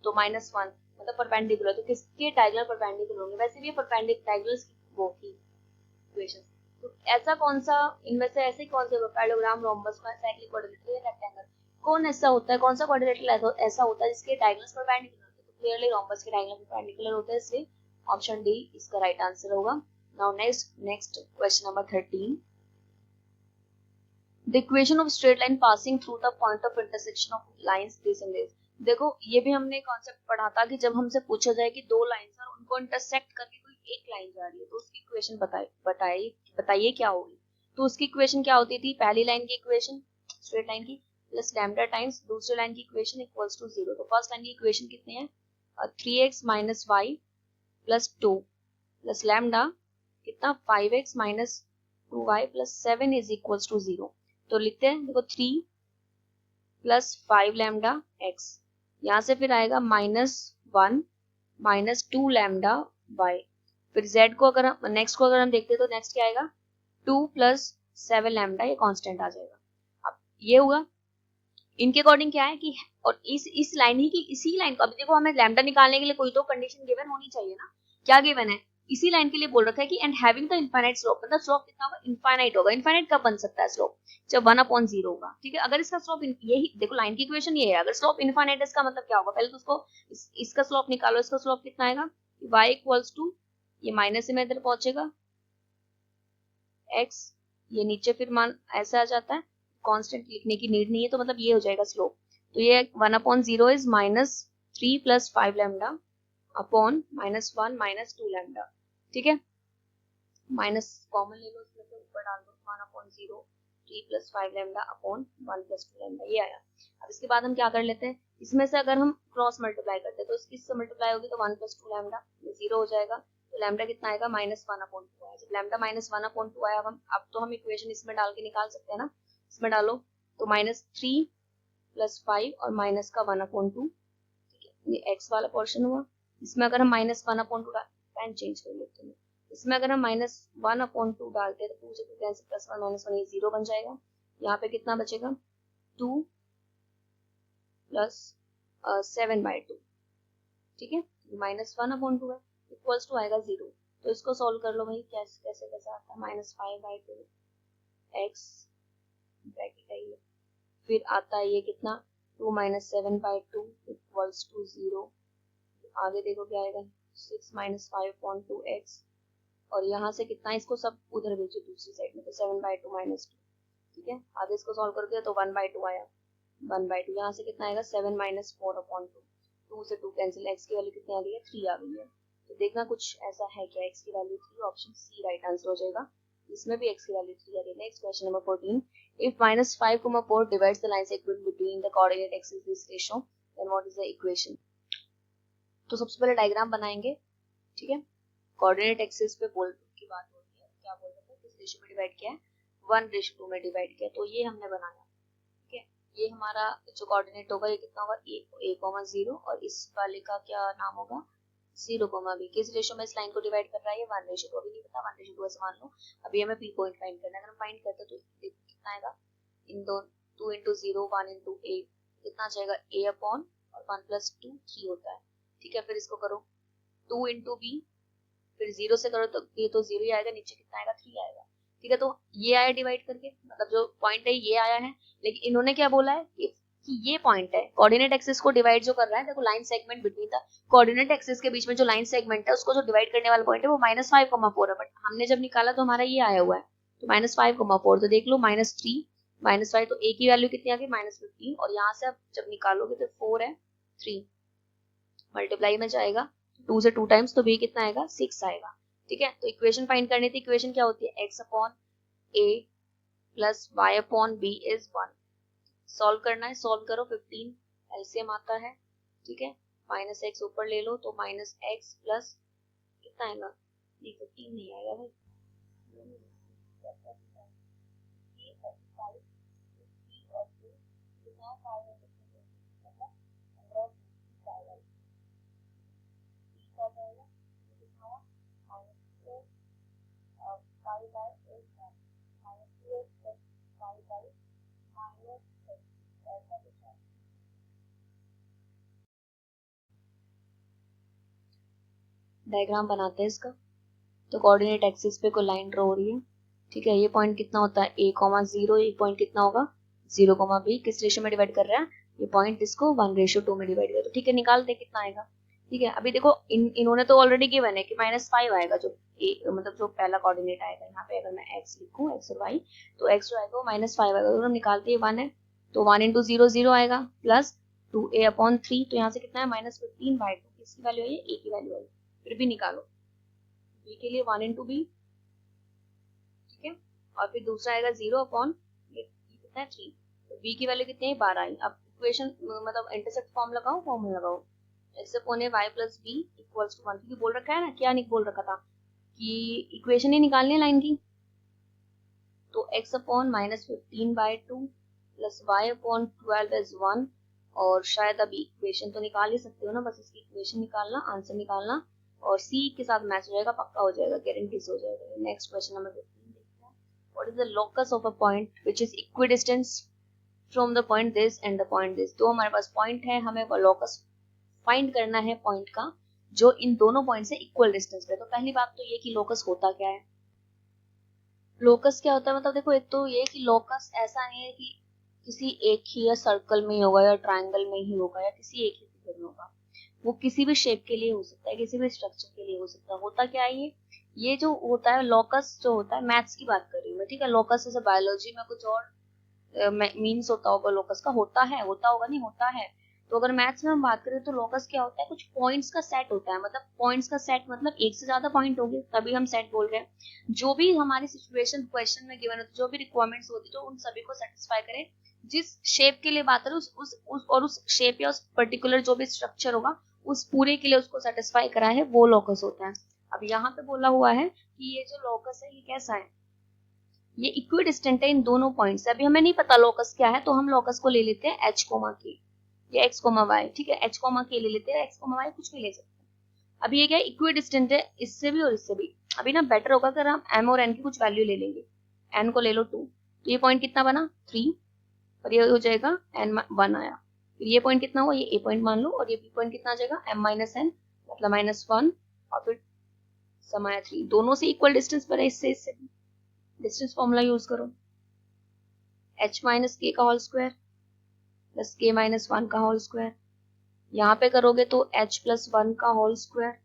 तो -1 मतलब परपेंडिकुलर, तो किसके डायगोनल परपेंडिकुलर होंगे, वैसे भी डायगोनल्स की वो की इक्वेशन। तो ऐसा कौन सा इनमें से, ऐसे कौन से पैरेललोग्राम, रोम्बस, साइक्लिक क्वाड्रिलेटरल या रेक्टेंगल, कौन ऐसा होता है, कौन सा क्वाड्रिलेटरल ऐसा होता है जिसके डायगोनल्स परपेंडिकुलर होते हैं, तो क्लियरली रोम्बस के डायगोनल परपेंडिकुलर होते हैं, इसलिए ऑप्शन डी इसका राइट आंसर होगा। Now next question number 13, the equation of straight line passing through the point of intersection of lines this and this। देखो ये भी हमने कॉन्सेप्ट पढ़ा था कि जब हमसे पूछा जाए कि दो लाइंस और उनको इंटरसेक्ट करके कोई एक लाइन जा रही है तो उसकी इक्वेशन बताइए क्या होगी। तो उसकी इक्वेशन क्या होती थी, पहली लाइन की इक्वेशन स्ट्रेट लाइन की प्लस लैम्डा टाइम्स दूसरी लाइन की इक्वेशन इक्वल्स टू 0। तो फर्स्ट लाइन की इक्वेशन कितनी है, 3x minus y plus 2 plus lambda कितना 5x minus 2y plus 7 is equals to 0। तो लिखते हैं देखो 3 प्लस 5 लैम्डा एक्स, यहाँ से फिर आएगा -1 माइनस 2 लैम्डा वाई, फिर z को अगर हम नेक्स्ट को अगर हम देखते हैं तो नेक्स्ट क्या आएगा 2 प्लस 7 लैम्डा, ये कांस्टेंट आ जाएगा। अब ये हुआ इनके अकॉर्डिंग क्या है कि, और इस लाइन ही की इसी लाइन को, अभी देखो हमें लैम्डा निकालने के लिए कोई तो कंडीशन गिवन होनी चाहिए ना, क्या गिवन है, इसी लाइन के लिए बोल रखा है कि and having the infinite slope, मतलब स्लोप कितना होगा, इनफाइनाइट होगा। इनफाइनाइट कब बन सकता है स्लोप, जब 1/0 होगा, ठीक है। अगर इसका स्लोप यही देखो लाइन की इक्वेशन ये है, अगर स्लोप इनफाइनाइट है इसका मतलब क्या होगा, पहले तो उसको इसका स्लोप निकालो, इसका स्लोप कितना आएगा y इक्वल्स टू, ये माइनस में इधर पहुंचेगा x, ये नीचे फिर मान ऐसा आ जाता है, कांस्टेंट लिखने की नीड नहीं है, तो मतलब ये हो जाएगा स्लोप। तो ये 1/0 is -3 plus 5 lambda upon -1 minus 2 lambda, ठीक है। माइनस कॉमन ले लो, इसमें से ऊपर डाल दो 1/0 3 plus 5 lambda upon 1 plus 2 lambda, ये आया। अब इसके बाद हम क्या कर लेते हैं, इसमें से अगर हम क्रॉस मल्टीप्लाई करते हैं तो इससे मल्टीप्लाई होगी तो 1 प्लस 2 लैम्डा, ये 0 हो जाएगा। तो लैम्डा कितना आएगा -1/2 आया। जब लैम्डा -1/2 आया, अब तो हम इक्वेशन इसमें डाल के निकाल सकते हैं ना, इसमें डालो तो -3 प्लस 5 और माइनस का 1/2, ठीक है, ये x वाला पोर्शन हुआ। इसमें अगर हम -1/2 पेन चेंज कर लेते हैं, इसमें अगर हम -1/2 डालते हैं तो 2 से 2 कैंसिल, +1 -1 ये 0 बन जाएगा। यहाँ पे कितना बचेगा 2 प्लस 7/2, ठीक है, -1/2 है, इक्वल्स टू आएगा 0। तो इसको सॉल्व कर लो भाई, कैसे आता है -5/2 x ब्रैकेट है ये, फिर आता है ये कितना 2 - 7/2 इक्वल्स टू 0। आगे देखो क्या आएगा 6 - 5/2 x, और यहाँ से कितना, इसको सब उधर भेजो दूसरी साइड में, तो 7/2 - 2, ठीक है। आगे इसको सॉल्व करके तो 1/2 आया, 1/2 यहाँ से कितना आएगा 7 - 4/2, 2 से 2 कैंसिल, x की वैल्यू कितनी आ गई है 3 आ गई है। तो देखना कुछ ऐसा है क्या, x की value 3, option C right answer हो जाएगा, इसमें भी x की वैल्यू 3 आ गई। Next question number 14, if -5, 4 divides the line segment between the coordinate axis this ratio, then what is the equation। तो सबसे पहले डायग्राम बनाएंगे, ठीक है। कोऑर्डिनेट एक्सिस पे बोल की बात हो रही है, क्या बोल रहे थे, किस रेशियो में डिवाइड किया है 1:2 में डिवाइड किया, तो ये हमने बनाया, ठीक है। ये हमारा जो कोऑर्डिनेट होगा ये कितना होगा, a, 0 और इस वाले का क्या नाम होगा, 0, b। किस रेशो में इस लाइन को डिवाइड कर रहा है, ये 1:2। अभी नहीं पता, 1:2 ऐसे मान लो। अभी हमें p पॉइंट फाइंड करना है। अगर हम फाइंड करते तो कितना आएगा, इन दो 2 into 0 1 into a कितना जाएगा, a अपॉन और 1 + 2 3 होता है। ठीक है, फिर इसको करो 2 into b, फिर 0 से करो तो ये तो 0 ही आएगा, नीचे कितना आएगा 3 आएगा। ठीक है, तो ये आया डिवाइड करके, मतलब जो पॉइंट है ये आया है। लेकिन इन्होंने क्या बोला है कि ये पॉइंट है कोऑर्डिनेट एक्सिस को डिवाइड जो कर रहा है। देखो line segment between the coordinate axis के बीच में जो लाइन सेगमेंट है उसको जो डिवाइड करने वाला पॉइंट है वो -5,4 है। बट हमने जब निकाला तो हमारा ये आया हुआ है, तो -5,4। तो देख लो -3 -5, तो a की वैल्यू कितनी आ गई, -15। और यहाँ से आप जब निकालोगे तो 4 है, 3 मल्टीप्लाई में जाएगा 2 से 2 टाइम्स, तो b कितना आएगा, 6 आएगा। ठीक है, तो इक्वेशन फाइंड करनी थी। इक्वेशन क्या होती है, x upon a plus y upon b is 1। Solve करना है, सॉल्व करो, 15 एलसीएम आता है। ठीक है, -x ऊपर ले लो तो -x प्लस कितना आएगा, नहीं 15 नहीं आएगा भाई, डायग्राम बनाते हैं इसका। तो कोऑर्डिनेट एक्सिस पे कोई लाइन ड्रॉ हो रही है। ठीक है, ये पॉइंट कितना होता है a, 0, ये पॉइंट कितना होगा 0, b। किस रेशियो में डिवाइड कर रहा है, ये पॉइंट इसको 1:2 में डिवाइड कर। ठीक है, निकालते कितना आएगा। ठीक है, अभी देखो इन्होंने तो ऑलरेडी गिवन है कि -5 आएगा, जो मतलब जो पहला कोऑर्डिनेट आएगा। यहाँ पे अगर मैं x लिखूं, x और y, तो x जो आएगा वो -5 आएगा। तो हम निकालते हैं 1 है, तो 1 × 0 0 आएगा, प्लस 2a अपॉन 3, तो यहाँ से कितना है -15/2। किसकी वैल्यू है, a की वैल्यू है। फिर भी निकालो, b के लिए 1 × b। ठीक है, और फिर दूसरा आएगा 0 अपॉन ये कितना है 3, तो b की वैल्यू कितनी है 12 आई। अब इक्वेशन मतलब इंटरसेप्ट फॉर्म लगाओ, फॉर्मूला लगाओ, x upon y plus b equals to 1। क्योंकि बोल रखा है ना, क्या नहीं बोल रखा था कि इक्वेशन ही निकालनी है लाइन की। तो x upon -15/2 plus y upon 12 is 1। और शायद अभी इक्वेशन तो निकाल ही सकते हो ना, बस इसकी इक्वेशन निकालना, आंसर निकालना और c के साथ मैच हो जाएगा, पक्का हो जाएगा, गारंटी से हो जाएगा। नेक्स्ट क्वेश्चन नंबर 15 देखते हैं। What is the locus of a point which is equidistance from the point this and the point this. तो हमारे पास पॉइंट है, हमें लोकस फाइंड करना है पॉइंट का जो इन दोनों पॉइंट से इक्वल डिस्टेंस पे। तो पहली बात तो ये कि लोकस होता क्या है। लोकस क्या होता है, मतलब देखो एक तो ये कि लोकस ऐसा नहीं है कि किसी एक ही या सर्कल में ही होगा या ट्रायंगल में ही होगा या किसी एक ही फिगर में होगा। वो किसी भी शेप के लिए हो सकता है, किसी भी स्ट्रक्चर के लिए हो सकता है। होता क्या है ये जो होता है लोकस, जो होता है, मैथ्स की बात कर रही हूँ मैं। ठीक है, लोकस जैसे बायोलॉजी में कुछ और मीन्स होता होगा लोकस का, होता है, होता होगा नहीं, होता है। तो अगर मैथ्स में हम बात करें तो लोकस क्या होता है, कुछ पॉइंट्स का सेट होता है। मतलब पॉइंट्स का सेट मतलब एक से ज्यादा पॉइंट होंगे तभी हम सेट बोल रहे हैं। जो भी हमारी सिचुएशन क्वेश्चन में गिवन होती है, जो भी रिक्वायरमेंट्स होती है, तो उन सभी को सेटिस्फाई करें। जिस शेप के लिए बात करें उस शेप या उस पर्टिकुलर जो भी स्ट्रक्चर होगा उस पूरे के लिए उसको सेटिस्फाई करा है, वो लोकस होता है। अब यहाँ पे बोला हुआ है कि ये जो लोकस है ये कैसा है, ये इक्विडिस्टेंट है इन दोनों पॉइंट से। अभी हमें नहीं पता लोकस क्या है, तो हम लोकस को ले लेते हैं h, k या x, y। ठीक है, h, k ले लेते हैं, x, y कुछ भी ले सकते हैं। अभी ये क्या है, इक्विडिस्टेंट है इससे भी और इससे भी। अभी ना बेटर होगा अगर हम m और n की कुछ वैल्यू ले लेंगे। n को ले लो 2, तो ये पॉइंट कितना बना 3, और ये हो जाएगा n 1 आया। फिर ये पॉइंट कितना हुआ, ये a पॉइंट मान लो, और ये b पॉइंट कितना आ जाएगा m - n, मतलब -1, और फिर समाया 3। दोनों से इक्वल डिस्टेंस पर है, इससे भी डिस्टेंस फॉर्मूला यूज करो, h - k का होल स्क्वायर प्लस k - 1 का होल स्क्वायर। यहाँ पे करोगे तो h + 1 का होल स्क्वायर,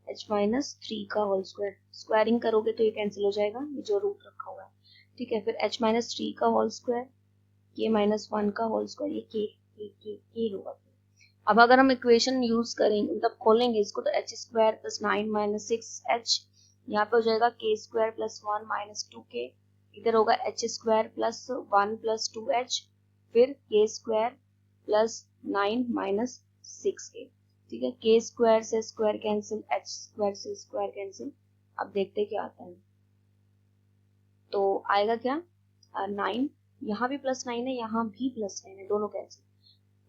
h - 3 का होल स्क्वायर। स्क्वायरिंग करोगे तो ये कैंसिल हो जाएगा, ये जो रूट रखा हुआ है। ठीक है, फिर h - 3 का होल स्क्वायर, k - 1 का होल स्क्वायर, ये k होगा। अब अगर हम इक्वेशन यूज करेंगे, मतलब खोलेंगे इसको, तो h² + 9 - 6h, यहाँ पे हो जाएगा k² + 1 - 2k, इधर होगा h² + 1 + 2h, फिर k² + 9 - 6k। ठीक है, k² से स्क्वायर कैंसिल, h² से स्क्वायर कैंसिल। अब देखते क्या आता है, तो आएगा क्या 9 यहाँ भी +9 है, यहाँ भी +9 है, दोनों कैंसिल,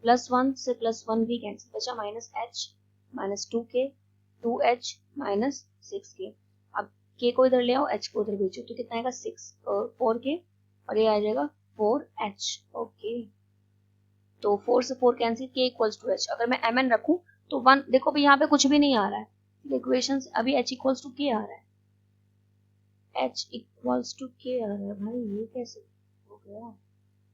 +1 से +1 भी कैंसिल, बचा -h -2k 2h -6k। अब k को इधर ले आओ, h को उधर भेजो, तो कितना आएगा 6 और 4k और ये आ जाएगा 4h। ओके, तो 4 से 4 cancel, k equals to h। अगर मैं mn रखूं तो 1, देखो भाई यहाँ पे कुछ भी नहीं आ रहा है, इक्वेशन अभी h इक्वल्स टू k आ रहा है, h इक्वल्स टू k आ रहा है। भाई ये कैसे हो गया?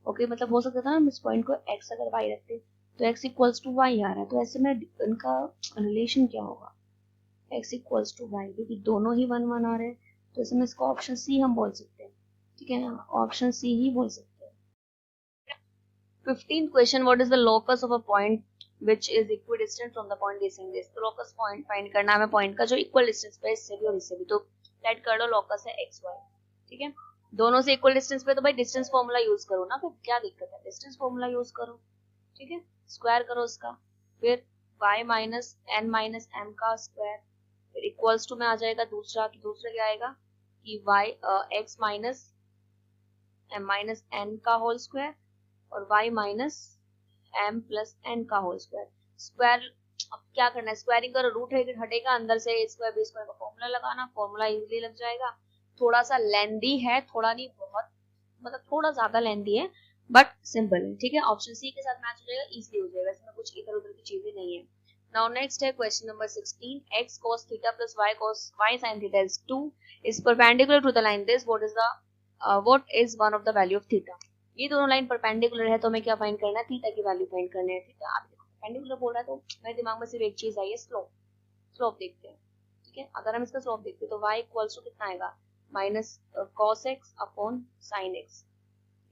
ओके, मतलब हो सकता था ना हम इस पॉइंट को x अगर y रखते तो x इक्वल्स टू y आ रहा है, तो ऐसे में इनका रिलेशन क्या होगा, x इक्वल्स टू y, क्योंकि दोनों ही 1 1 आ रहे हैं, तो इसमें इसको ऑप्शन सी हम बोल सकते हैं, ठीक है ना, ऑप्शन सी ही बोल सकते हैं। 15th question, what is the locus of a point which is equidistant from the point this and this? तो locus point फाइंड करना है हमें पॉइंट का जो इक्वल डिस्टेंस पे इससे भी और इससे भी, तो सेट कर लो लॉकस है एक्स वाई, ठीक है, दोनों से इक्वल डिस्टेंस पे, तो भाई डिस्टेंस फॉर्मूला यूज करो ना, फिर क्या दिक्कत है, डिस्टेंस फॉर्मूला यूज करो, ठीक है, स्क्वायर करो उसका, फिर y minus n minus m का स्क्वायर, फिर इक्वल्स टू में आ जाएगा दूसरा क्या आएगा कि y x minus m minus n का होल स्क्वायर और y minus m plus n का होल स्क्वायर। स्क्वायर अब क्या करना है, स्क्वायरिंग करो, रूट हटेगा, अंदर से a स्क्वायर बी स्क्वायर का फॉर्मूला लगाना, फॉर्मूला इजीली लग जाएगा। थोड़ा सा लेंदी है, थोड़ा नहीं बहुत, मतलब थोड़ा ज्यादा लेंदी है, बट सिंपल है, ठीक है, ऑप्शन सी के साथ मैच हो जाएगा, इजीली हो जाएगा, इसमें कुछ इधर उधर की चीजें नहीं है। नाउ नेक्स्ट है question number 16, x cos theta plus y sin theta is 2 is perpendicular to the line this, what is one of the value of theta? ये दोनों लाइन परपेंडिकुलर है, तो हमें क्या फाइंड करना है, थीटा की वैल्यू फाइंड करनी है। थीटा आप देखो परपेंडिकुलर बोल रहा है, तो मेरे दिमाग में सिर्फ एक चीज आई है, स्लोप। स्लोप देखते हैं, ठीक है, अगर हम इसका स्लोप देखते हैं तो y इक्वल्स टू कितना आएगा, minus cos x upon sin x,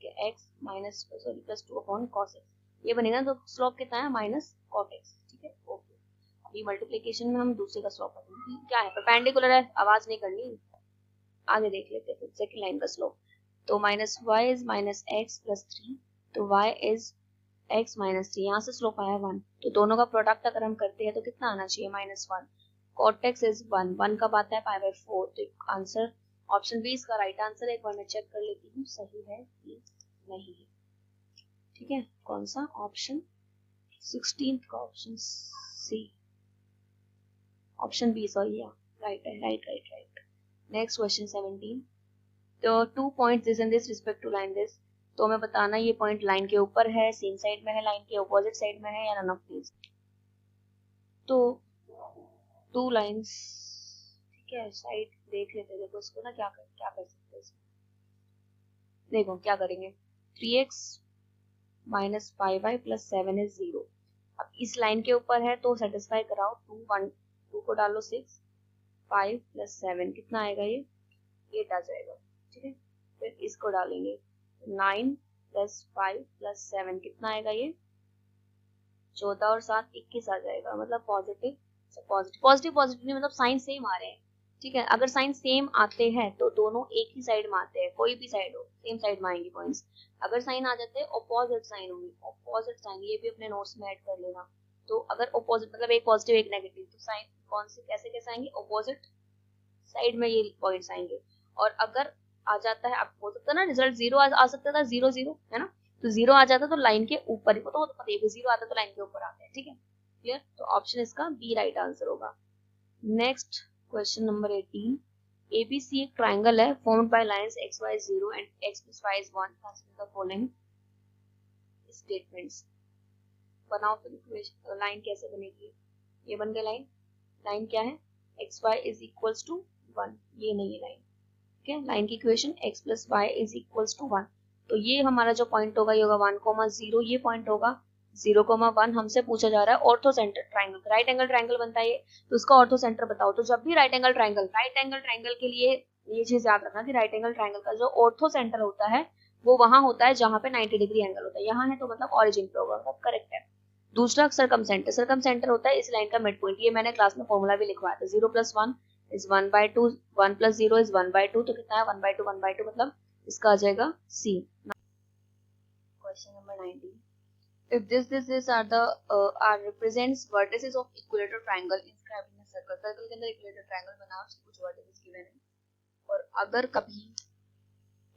ठीक है, x minus plus 2 upon cos x, ये बनेगा, तो स्लोप कितना है, माइनस cot x, ठीक है। ओके, अभी मल्टीप्लिकेशन में हम दूसरे का स्लोप पढ़ेंगे, क्या है, परपेंडिकुलर है, आवाज नहीं करनी, आगे देख लेते हैं फिर सेकंड लाइन का स्लोप। तो minus y is minus x plus 3, तो y इज x माइनस 3, यहाँ से स्लोप आया 1, तो दोनों का प्रोडक्ट अगर हम करते हैं तो कितना आना चाहिए, -1, cot x इज 1, 1 कब आता है, π/4, तो आंसर ऑप्शन बी इसका राइट आंसर है। एक बार मैं चेक कर लेती हूँ सही है कि नहीं है, ठीक है, कौन सा ऑप्शन, 16th का ऑप्शन सी, ऑप्शन बी सही है, राइट है, राइट। नेक्स्ट क्वेश्चन 17, तो 2 points this and this respect to line this, तो हमें बताना ये पॉइंट लाइन के ऊपर है, सेम साइड में है, लाइन के ऑपोजिट साइड में है, या नन ऑफ दीज। तो 2 लाइंस, ठीक है, साइड देख लेते हैं, देखो इसको ना क्या कर सकते हैं इसमें, देखो क्या करेंगे, 3x minus 5y plus 7 is 0। अब इस लाइन के ऊपर है तो सेटिस्फाई कराओ, 2 को डालो 6, 5 प्लस 7 कितना आएगा, ये 8 आ जाएगा, ठीक है, फिर इसको डालेंगे 9 प्लस 5 प्लस 7 कितना आएगा, ये 14 और 7 21 आ जाएगा, मतलब पॉजिटिव नहीं, मतलब साइन सेम आ रहे हैं, ठीक है, अगर साइन सेम आते हैं तो दोनों एक ही साइड में आते हैं, कोई भी साइड हो सेम साइड में आएंगे पॉइंट्स। अगर साइन आ जाते हैं ऑपोजिट साइन होंगे, ऑपोजिट साइन, ये भी अपने नोट्स में ऐड कर लेना। तो अगर ऑपोजिट मतलब एक पॉजिटिव एक नेगेटिव, तो साइन कौन से कैसे आएंगे, ऑपोजिट साइड में ये पॉइंट्स आएंगे। और अगर आ जाता है, अब हो सकता है ना रिजल्ट 0 आ सकता था, 0 0 है ना, तो 0 आ जाता तो लाइन के ऊपर ही, वो तो पता है 0 आता तो लाइन के ऊपर आता है, ठीक है, क्लियर, तो ऑप्शन इसका बी राइट आंसर होगा। नेक्स्ट क्वेश्चन नंबर 18, ABC एक ट्राइंगल है formed by lines XY 0 and X plus Y is 1, consider the following statements. बनाओ फिर इक्वेशन, लाइन कैसे बनेगी, ये बन गया लाइन क्या है, XY is equals to 1, ये नहीं है लाइन, ठीक है, लाइन की equation x plus y is equals to 1, तो ये हमारा जो पॉइंट होगा ये होगा 1,0, ये पॉइंट होगा 0,1। हमसे पूछा जा रहा है ortho centre triangle, right angle triangle बनता है ये, तो उसका ऑर्थो सेंटर बताओ। तो जब भी राइट एंगल ट्राइंगल के लिए ये चीज याद रखना कि राइट एंगल ट्राइंगल का जो ऑर्थो सेंटर होता है वो वहां होता है जहां पे 90 डिग्री एंगल होता है, यहाँ है तो मतलब ऑरिजिन पे होगा, मतलब करेक्ट है। दूसरा सर्कम सेंटर होता है इस लाइन का मिड पॉइंट, ये मैंने क्लास में फॉर्मूला भी लिखवाया था, 0 + 1 is 1/2, 1 + 0 is 1/2, तो कितना है 1/2, मतलब इसका आ जाएगा C। Question number 19, if this are the represents vertices of equilateral triangle inscribed in a circle, circle के अंदर इक्विलेटरल ट्रायंगल बनाओ, उसके कुछ वर्टिसेस गिवन है, और अगर कभी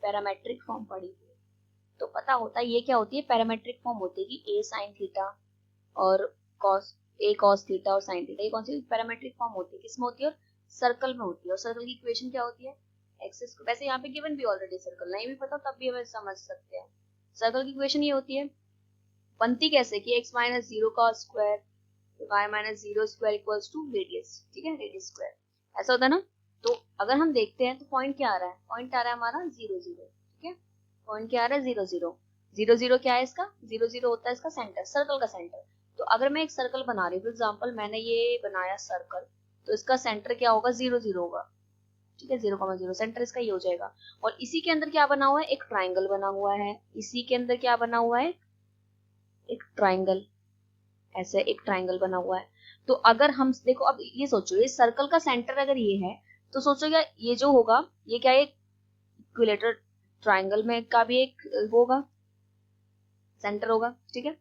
पैरामेट्रिक फॉर्म पड़ी हुई तो पता होता है ये क्या होती है, पैरामेट्रिक फॉर्म होती है कि a sin थीटा और cos थीटा और sin थीटा, ये कौन सी पैरामेट्रिक फॉर्म होती है, किसमें होती है, और सर्कल में होती है। और सर्कल की इक्वेशन क्या होती है, एक्सिस, वैसे यहाँ पे गिवन भी ऑलरेडी सर्कल, नहीं भी पता तब भी हमें समझ सकते हैं। सर्कल की इक्वेशन ये होती है, बनती कैसे कि x माइनस जीरो का square y minus zero square equals to radius, ठीक है, रेडियस स्क्वायर, ऐसा होता है ना। तो अगर हम देखते हैं तो पॉइंट क्या आ रहा है, पॉइंट आ रहा है हमारा 0 0, ठीक है, पॉइंट क्या आ रहा है 0 0 0 0, क्या है इसका 0 0 होता है इसका सेंटर, सर्कल का सेंटर। तो अगर मैं एक सर्कल बना रही हूँ, फॉर एग्जाम्पल मैंने ये बनाया सर्कल, तो इसका सेंटर क्या होगा 0 0 होगा, ठीक है, 0,0 सेंटर इसका ये हो जाएगा। और इसी के अंदर क्या बना हुआ है, एक ट्राइंगल बना हुआ है, इसी के अंदर क्या बना हुआ है, एक ट्राइंगल, ऐसे एक ट्राइंगल बना हुआ है। तो अगर हम देखो, अब ये सोचो, ये सर्कल का सेंटर अगर ये है, तो सोचो क्या ये जो होगा, ये क्या है, इक्विलेटरल ट्राइंगल में का भी एक होगा, सेंटर होगा, ठीक है।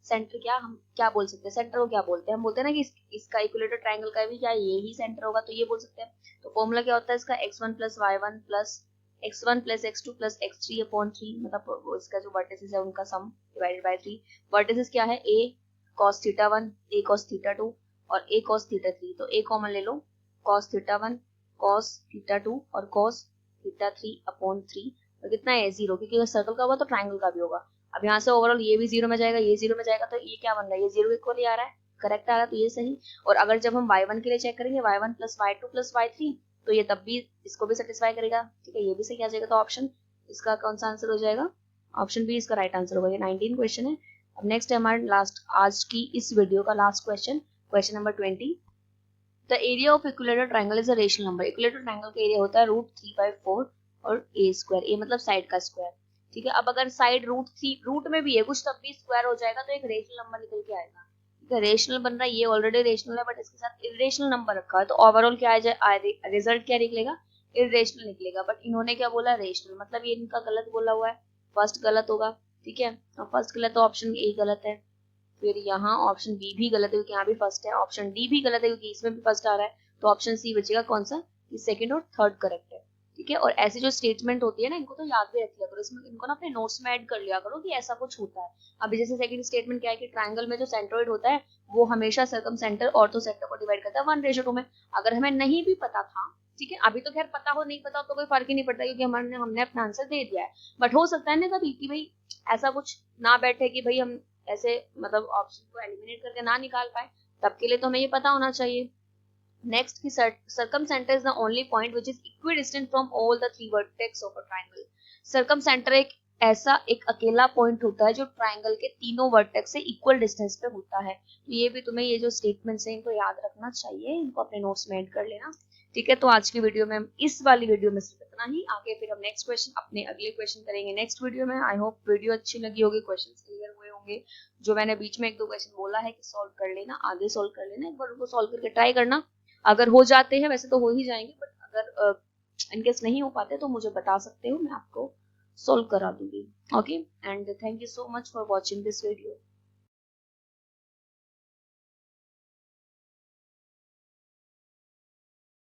सेंटर क्या, हम क्या बोल सकते हैं, सेंटर को क्या बोलते हैं, हम बोलते हैं ना कि इसका इक्विलेटर ट्राइंगल का भी क्या ये ही सेंटर होगा, तो ये बोल सकते हैं। तो फॉर्मूला क्या होता है इसका, x1 plus y1 plus x1 plus x2 plus x3 upon 3, मतलब इसका जो वर्टिसेस है उनका सम डिवाइडेड बाय 3। वर्टिसेस क्या है, a cos theta 1, a cos theta 2 और a cos थीटा 3। तो a कॉमन ले लो, cos थीटा 1 cos थीटा 2 और cos थीटा 3 अपॉन 3। तो कितना है 0, क्योंकि अगर सर्कल का होगा तो ट्राइंगल का भी होगा। अब यहाँ से ओवरऑल ये भी 0 में जाएगा, ये 0 में जाएगा, तो ये क्या बन रहा है, ये 0 इक्वल ही आ रहा है, करेक्ट आ रहा है, तो ये सही। और अगर जब हम y1 के लिए चेक करेंगे, y1 plus y2 plus y3, तो ये तब भी इसको भी सेटिस्फाई करेगा, ठीक है, ये भी सही आ जाएगा। तो ऑप्शन इसका कौन सा आंसर हो जाएगा, ऑप्शन बी इसका राइट आंसर होगा। ये 19 क्वेश्चन है। अब नेक्स्ट है हमारे लास्ट, आज की इस वीडियो का last question, question number 20। The area of equilateral triangle is a rational number. Equilateral triangle का एरिया होता है √3/4 और a स्क्वायर, a मतलब साइड का स्क्वायर, ठीक है। अब अगर साइड रूट में भी है कुछ, तब भी स्क्वायर हो जाएगा, तो एक रेशनल नंबर निकल के आएगा, ठीक है। रेशनल बन रहा है, ये ऑलरेडी रेशनल है, बट इसके साथ इरेशनल नंबर रखा है, तो ओवरऑल क्या आ जाए, रिजल्ट क्या निकलेगा, इरेशनल निकलेगा। बट इन्होंने क्या बोला, रेशनल, मतलब ये इनका गलत बोला हुआ है, फर्स्ट गलत होगा, ठीक है, और फर्स्ट गलत तो ऑप्शन ए गलत है, फिर यहाँ ऑप्शन बी भी गलत है क्योंकि यहाँ भी फर्स्ट है, ऑप्शन डी भी गलत है क्योंकि इसमें भी फर्स्ट आ रहा है, तो ऑप्शन सी बचेगा कौन सा, सेकंड और थर्ड करेक्ट है, ठीक है। और ऐसी जो स्टेटमेंट होती है ना, इनको तो याद भी रख लिया करो, इसमें इनको ना अपने नोट्स में ऐड कर लिया करो कि ऐसा कुछ होता है। अभी जैसे सेकंड स्टेटमेंट क्या है कि ट्राइंगल में जो सेंट्रोइड होता है वो हमेशा सर्कम सेंटर ऑर्थो सेंटर को डिवाइड करता है 1:2 में। अगर हमें नहीं भी पता था, ठीक है, अभी तो खैर पता हो नहीं पता हो तो कोई फर्क ही नहीं पड़ता क्योंकि हमने अपना आंसर दे दिया है। बट हो सकता है ना कभी कि भाई ऐसा कुछ ना बैठे कि भाई हम ऐसे मतलब ऑप्शन को एलिमिनेट करके ना निकाल पाए, तब के लिए तो हमें ये पता होना चाहिए। नेक्स्ट की circum centre is the only point which is equidistant from all the 3 vertex of a triangle. Circum centre एक अकेला पॉइंट होता है जो ट्रायंगल के तीनों वर्टेक्स से इक्वल डिस्टेंस पे होता है। तो ये भी तुम्हें, ये जो स्टेटमेंट्स हैं इनको याद रखना चाहिए, इनको अपने नोट्स में ऐड कर लेना, ठीक है। तो आज की वीडियो में, इस वाली वीडियो में सिर्फ इतना ही, आगे फिर हम नेक्स्ट क्वेश्चन, अपने अगले क्वेश्चन करेंगे नेक्स्ट वीडियो में। आई होप वीडियो अच्छी लगी होगी, क्वेश्चंस क्लियर हुए होंगे। जो मैंने बीच में 1-2 क्वेश्चन बोला है कि सॉल्व कर लेना, आगे सॉल्व कर लेना, एक बार उनको सॉल्व करके ट्राई करना। अगर हो जाते हैं, वैसे तो हो ही जाएंगे, बट अगर इनकेस नहीं हो पाते तो मुझे बता सकते हो, मैं आपको सॉल्व करा दूंगी। Okay, and thank you so much for watching this video.